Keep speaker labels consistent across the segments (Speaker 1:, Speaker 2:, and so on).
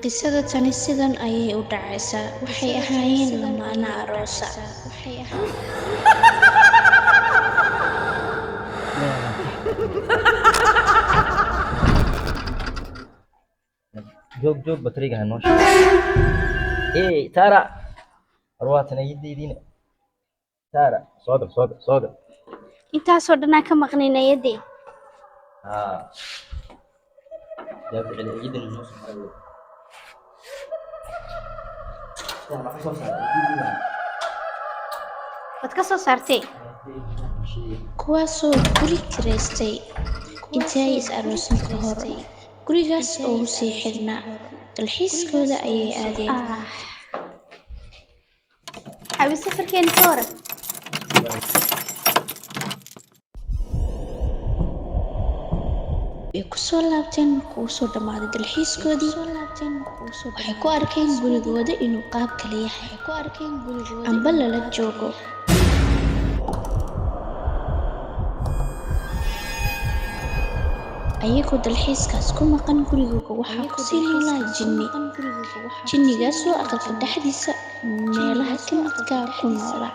Speaker 1: qisada tani sidan ayay u dhacaysaa. Waxay ahaayeen lamaane aroosa.
Speaker 2: جوج جوج بطريقة هالنوش. إيه ترى رواتنا يدينا ترى صادق
Speaker 1: Intaasoo dhanaa ka maqnaynayadee.
Speaker 2: جاب على يدنا النوش
Speaker 1: Waad ka soo saartay kuwaasoo guri kiraystay intii ay is aroosin ka hor. Gurigaas oo u sii xidhnaa dalxiiskooda ayay aadeen. Xabi safarkeena ka waran. Way ku soo laabteen markuu soo dhammaaday dalxiiskoodii. Waxay ku arkeen gurigooda inuu qaab kale yahay amba lala joogo. ayagoo dalxiiskaas ku maqan gurigooda waxaa ku sii noolaa jinni. Jinnigaasoo aqalka dhexdiisa meelaha ka midka ku noolaa,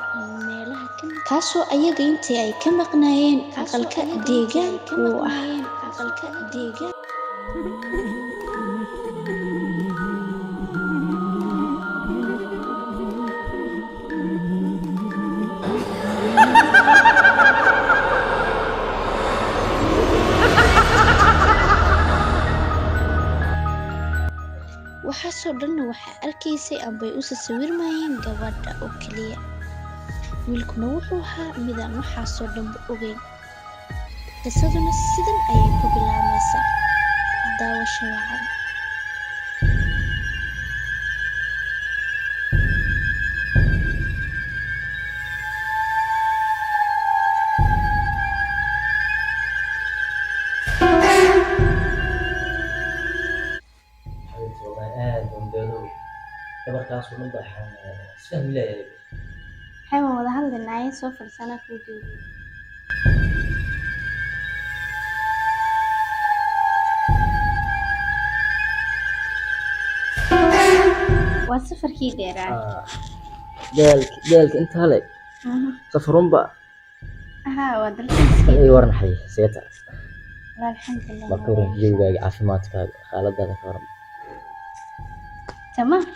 Speaker 1: kaasoo ayaga intii ay ka maqnaayeen aqalka deegaan uu ah. waxaasoo dhanna waxaa arkaysay ambay u sawirmayeen gabadha oo keliya. wiilkuna wuxuu ahaa midaan waxaasoo dhanba ogeyn. qisaduna sidan ayay ku bilaamaysaa. daawasho wacan. waxay wada hadlaynayeen soo farsanaa ku duubi. waa safarkii dheeraa.
Speaker 2: جالك أنت هلا سفرون بقى.
Speaker 1: waa dalxiiskii.
Speaker 2: أي ورنا حي سيتا.
Speaker 1: la alxamdulillah.
Speaker 2: مركورين جيوجا عافيماتك خالد هذا كورم.
Speaker 1: تمام.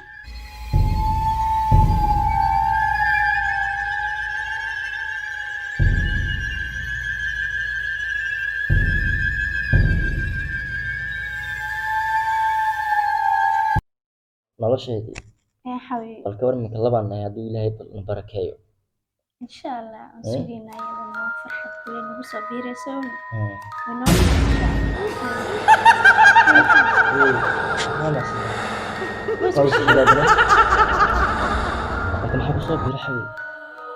Speaker 2: nolosheedii
Speaker 1: يا حبيبي
Speaker 2: balka war minka labaanay hadduu ilaahay barakeeyo
Speaker 1: إن شاء الله نسوينا يلا فرحة كلنا نبص بيرسون
Speaker 2: لكن حب صوب يرحب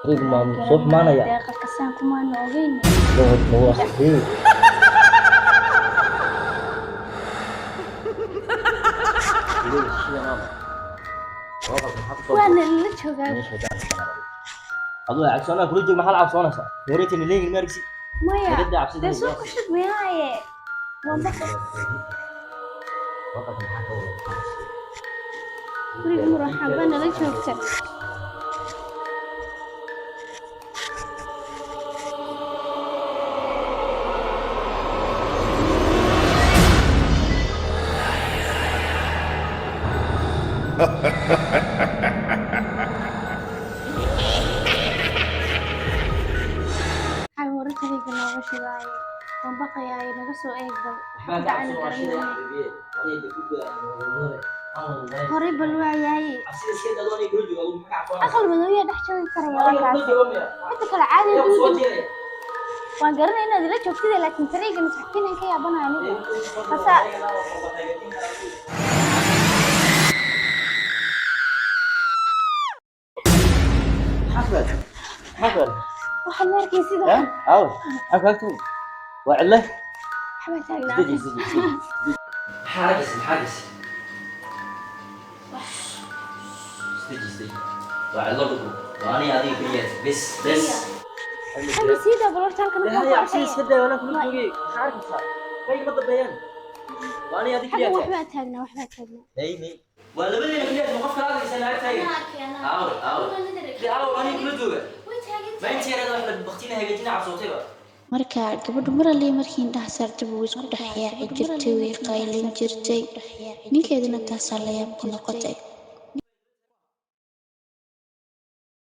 Speaker 2: طريق ما صوب معنا يا
Speaker 1: دقيقة كسانكم ما نوغين
Speaker 2: هو أخي
Speaker 1: وانا اللي شغال
Speaker 2: أضوي عكسونا كل يوم محل عكسونا صار وريتني اللي المركزي
Speaker 1: مايا ده سوق شد معايا وريد مرحبا انا اللي شوفتك هوري بالوعي أخل مدوية دحشوي كريا حتى كل عادي وان قرنا هنا دي لا شوفتي لكن طريقة مسحكين هيك يا بنا يعني خاصة
Speaker 2: حفل
Speaker 1: waxaan arkaysidaa
Speaker 2: aw afkaagtu waa cille
Speaker 1: waxba taagnaa
Speaker 2: حاجز استجي waa cillo dhugu waa ani adiga kaliya bes
Speaker 1: حبي سيدا بلورت halkan
Speaker 2: لا يا عسيس كده ولا كل شيء عارفها ما يقدر بيان وأنا هذيك
Speaker 3: حاجة
Speaker 2: اللي
Speaker 3: وحبة تاجنا
Speaker 2: نيمي ولا بدي كليات مقف هذا سنة عتاي أو أنا كل دوبة ما أنت يا رضا إحنا بختينا هي جينا على صوتي بقى
Speaker 1: marka gabadhu mar alle markii indhaha saartay way isku dhex yaaci jirtay way qaylin jirtay ninkeeduna taasaa la yaab ku noqotay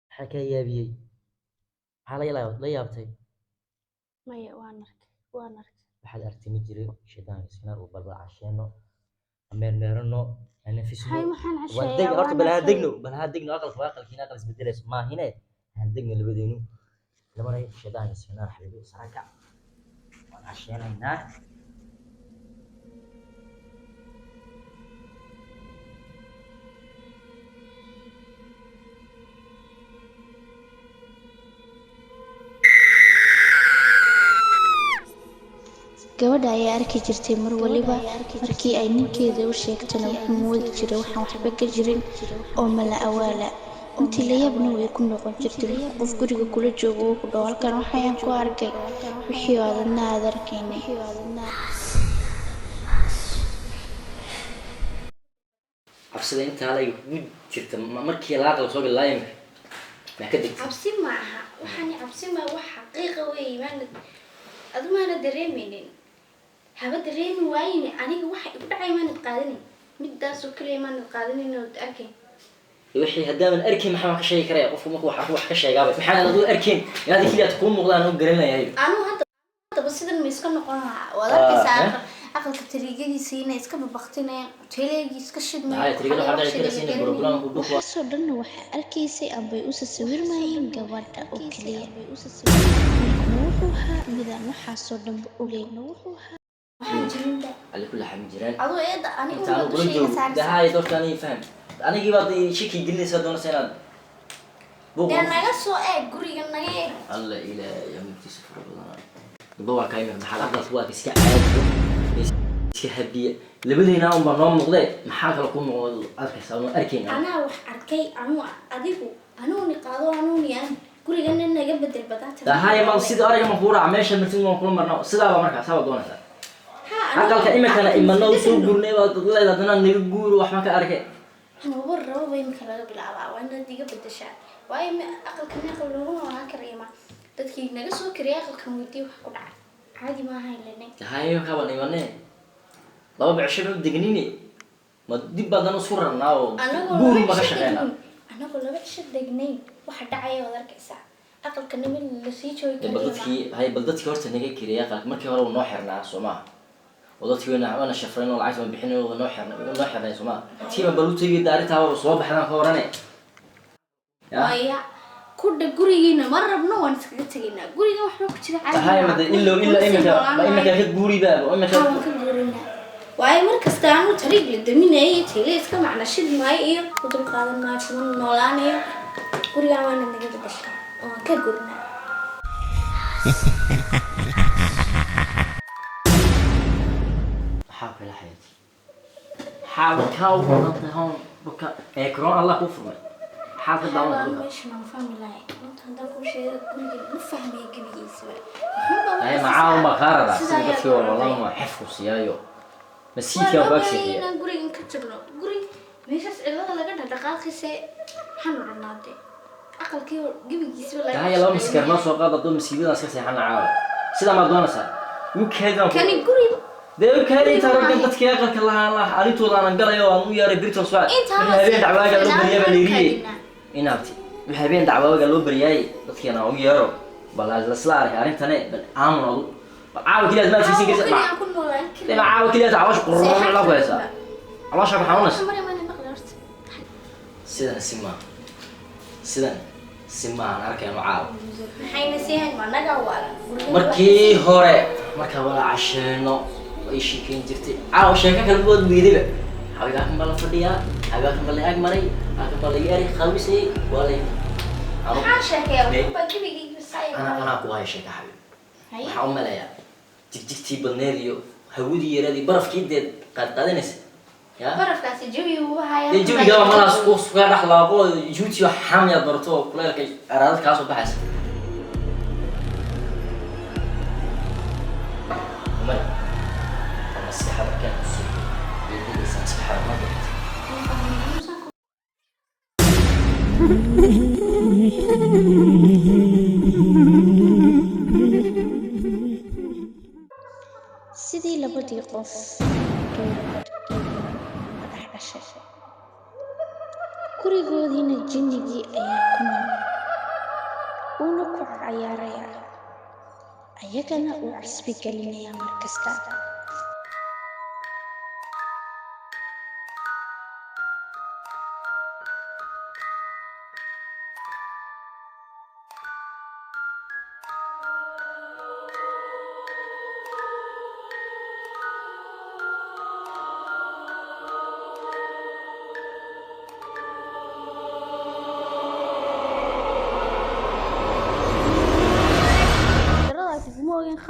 Speaker 2: حكى يا بي حالا لا يابتي
Speaker 3: مايا وانرك
Speaker 2: waxaad aragtay ma jiro shaydaanka iskana uu balbal casheeno ameen meerano ana fisno
Speaker 3: هاي محن عشاء
Speaker 2: wadeg horta bal ha degno aqalkiina aqal isbedelayso ma hine ha degno labadeenu lamaray shaydaanka iskana xiriyo saraka waan casheenaynaa
Speaker 1: gabadha ayaa arki jirtay mar waliba markii ay ninkeeda u sheegtana wuxuu moodi jiray waxaan waxba ka jirin oo mala awaala intii la yaabna way ku noqon jirtay qof guriga kula joogo uu ku dhaw halkan waxayaan ku arkay wixii aadna aad arkaynay
Speaker 2: cabsida intaa la igu jirta markii la aqal soo galay ma ka digtay
Speaker 4: cabsi maaha waxaan cabsi ma wax xaqiiqa weey maana dareemaynin haba dareemi waayeen aniga waxa igu dhacay maana qaadanin midaas oo kaliya maana qaadanin oo arkay
Speaker 2: wixii hadaan arkin maxaa ka sheegi karaa qofku markuu wax ka sheegaba maxaa aad u arkin inaad kaliya ku muuqdaan oo garanayay
Speaker 4: anu hadda sidan ma iska noqon lahaa wada arkaysaa aqalka tiriigadiisa inay iska babaqtinayaan teleegii iska shidmay
Speaker 2: ay tiriigada waxa dhacay inay program ku dhuqo
Speaker 1: waxaasoo dhan waxa arkaysay ambay u sawirmayeen gabadha oo kaliya wuxuu ahaa midaan waxaasoo dhanba ogeyn wuxuu ahaa
Speaker 4: waxaan jirinba
Speaker 2: alle kullu xam jiraan
Speaker 4: adoo eeda anigu
Speaker 2: inta ugu joog dahay dadkani faham anigii baad shaki gelinaysa doonaysa inaad
Speaker 4: dee naga soo eeg guriga naga eeg
Speaker 2: alla ilaahay amtiisa farabadan dawaa kaayma maxaa aqal waa iska caadi iska habiye labadeena aan baa noo muuqday maxaa kala ku muuqdo arkaysa oo arkeen
Speaker 4: anaa wax arkay adigu ni qaado ni aan guriga naga bedel badata
Speaker 2: dahay ma sida ariga ma kuura meesha martin ma kula marno sidaa markaa sabab doonaysa aqalka imikana imano soo gurnay waa dad leedahay naga guur wax ma ka arkay
Speaker 4: هو الربع يمكن لا بالعبا وانا ديجا بدشان واي aqalka neeqal lagu noolaan kareema dadkii naga soo kariya aqalkan weydii wax ku dhacay caadi ma ahayn leene
Speaker 2: hayo ka baan imanay laba bicshir u degnini ma dib badan u surranaa oo guur ma ka shaqeynaa
Speaker 4: anagu laba bicshir degnayn waxa dhacay wada arkaysa aqalka niman la sii joogi
Speaker 2: kareema dadkii horta naga kariya aqalka markii hore uu noo xirnaa Soomaa ودتي وانا شفرين ولا عايز ما بيحنوا ونوحر يا سما تيما بلوتي دارتها وصوب بحنا كورانه
Speaker 4: يا كود غورينا مربنا وان اسكا تغينا غوريga waxba ku jira caadi
Speaker 2: هاي مد الا imika ka guuri baaba imika
Speaker 4: waay markasta aanu tariig la daminay tile iska macna shid maay iyo dul qaadan ma kuma noolaanayo guriga waan naga bedeshay oo ka gurna
Speaker 2: حاول حياتي حاول كاو نطي هون بكا اكرون الله كفر حاول داون
Speaker 4: مش ما فاهم لا انت عندك شيء ما فاهم كبيس
Speaker 2: هاي معاهم مخاربه سيده في والله ما حفظوا سيايو مسيك يا باكسي
Speaker 4: انا غوري كتبنا غوري ميشاس الا laga dhaqaaqisay waxaan rabnaaday aqalkii gabigiisa la
Speaker 2: هاي لو مسكرنا سoo qaado doo masiibada iska seexan caawa sida ma doonaysa yukeedan
Speaker 4: kani guri
Speaker 2: ده كاري ترى قد تكيا قلت الله الله علي طول أنا قرا يوم ويا ربيتو سواء الحبيبين دعوة قالوا بريا بليري إنابتي الحبيبين دعوة قالوا برياي تكيا أنا ويا رو بلا السلارة عارف تاني بالعام نضو عاو كذا ما في سينكس مع لما عاو كذا تعوش قرر الله كويسة الله شاف حونس سيدنا سما أنا أركي معاو
Speaker 4: حين سيهن ما نجوا
Speaker 2: مركي هوري مركي ولا عشانو إيش كين جرتي عاو شاكا كالبود بيدبه حبيبكم بالله فديا حبيبكم بالله أجمري حبيبكم بالله ياري خمسي ولا
Speaker 4: حاشاك يا وبا كبيري بسايب
Speaker 2: أنا أقوى شاكا حبيب حوم ملايا تجتي بالنيريو هودي يرادي برف كيد قد قادنس يا
Speaker 4: برف كاس جوي وهاي
Speaker 2: الجوي جوا ملا سقوس قاعد أخلاقه جوتي وحامي برتو كلها كي أراد كاسو بحث مسيحة كان سبحان الله.
Speaker 1: sidii labadii qof gabadh iyo madax dhashay gurigoodiina jinnigii ayaa ku nool uuna ku cayaaraya ayagana uu casbi gelinaya mar kasta.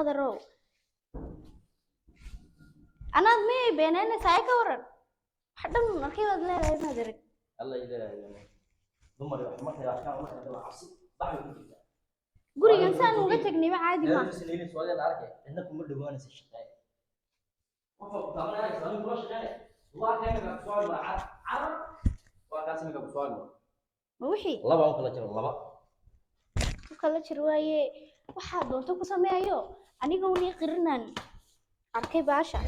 Speaker 3: خضروو أنا أدمي بيننا سايك ورد حتى من أخي بدل هاي ما درك
Speaker 2: الله يدري ثم ما كان عشان ما كان عصي بعد كده
Speaker 3: قولي إنسان وقتك نبي عادي ما
Speaker 2: بس اللي سؤال أنا عارفه إنكم مر دوان الشقاء طبعا أنا سؤال بروش غير الله كان سؤال مع عرب وقاسم كم سؤال
Speaker 3: وحي
Speaker 2: الله بعمر كلا جرى الله بقى
Speaker 3: kala jir waaye waxaa doonto ku sameeyo aniga wali qirnaan arkay baasha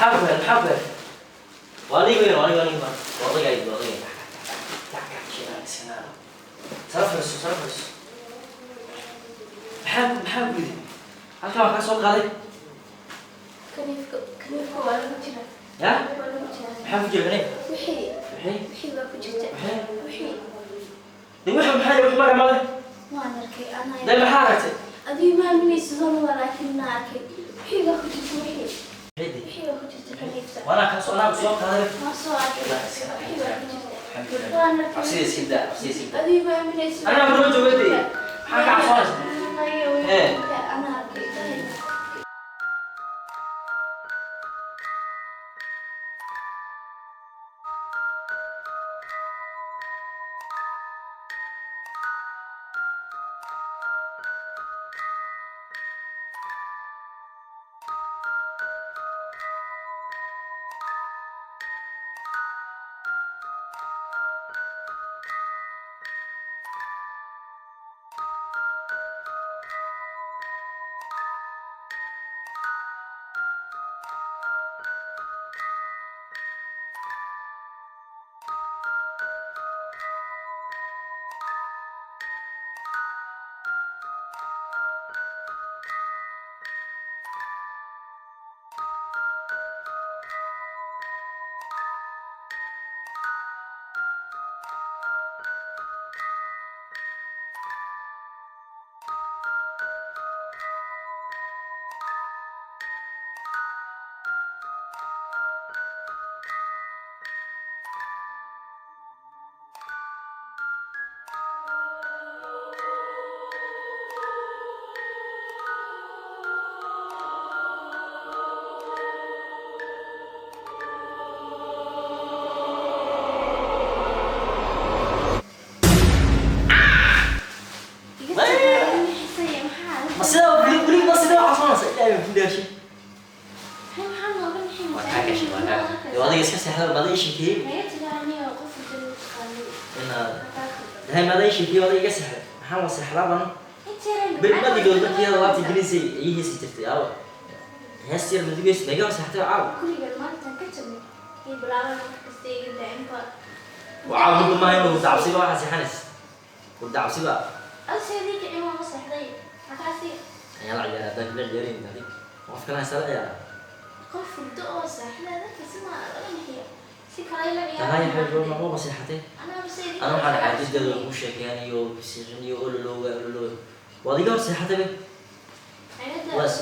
Speaker 2: محبة وأنا قاعد صرف رسو محب كذي هل كان كسر قاضي
Speaker 4: كنيفكو ولا مجرى
Speaker 2: يا محب جبني
Speaker 4: وحي بقى كجرت وحي
Speaker 2: دي محل مرة ماله
Speaker 4: وانا ركي انا
Speaker 2: ده محارته
Speaker 4: ادي ما مني سزون ولكن ناكي وحي بقى كجرت وحي وحي بقى كجرت كنيفتا
Speaker 2: وانا كسر انا بسوق هذا
Speaker 4: ما صار وحي بقى كجرت وانا
Speaker 2: عفسيس كده
Speaker 4: ادي ما مني سزون
Speaker 2: انا بروح جوتي حاجة عفاش
Speaker 4: ايه انا ركي
Speaker 2: هاي ما دايش فيه ولا يقسح محمد سحرابنا بالبدي قول بدي هذا وقت إنجليزي يجي سيتفتي أو هسير بدي بيس بيجي سحرته عاو وعاو ما هي من تعبسي بقى حسي حنس والتعبسي بقى
Speaker 4: أسيرك إمام مصلحي أكاسي
Speaker 2: يلا يا ده كبير جرين هذي وقف كلام سلا يا
Speaker 4: قف الدقة سحلة ذاك اسمه ولا نحيا سكايلا يا
Speaker 2: هاي حلو ما هو بصيحته
Speaker 4: أنا بسيرك
Speaker 2: أنا حد عايز ده وش يعني يو بيسيرني يقول له وادي قال صحته به بس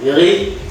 Speaker 2: يغي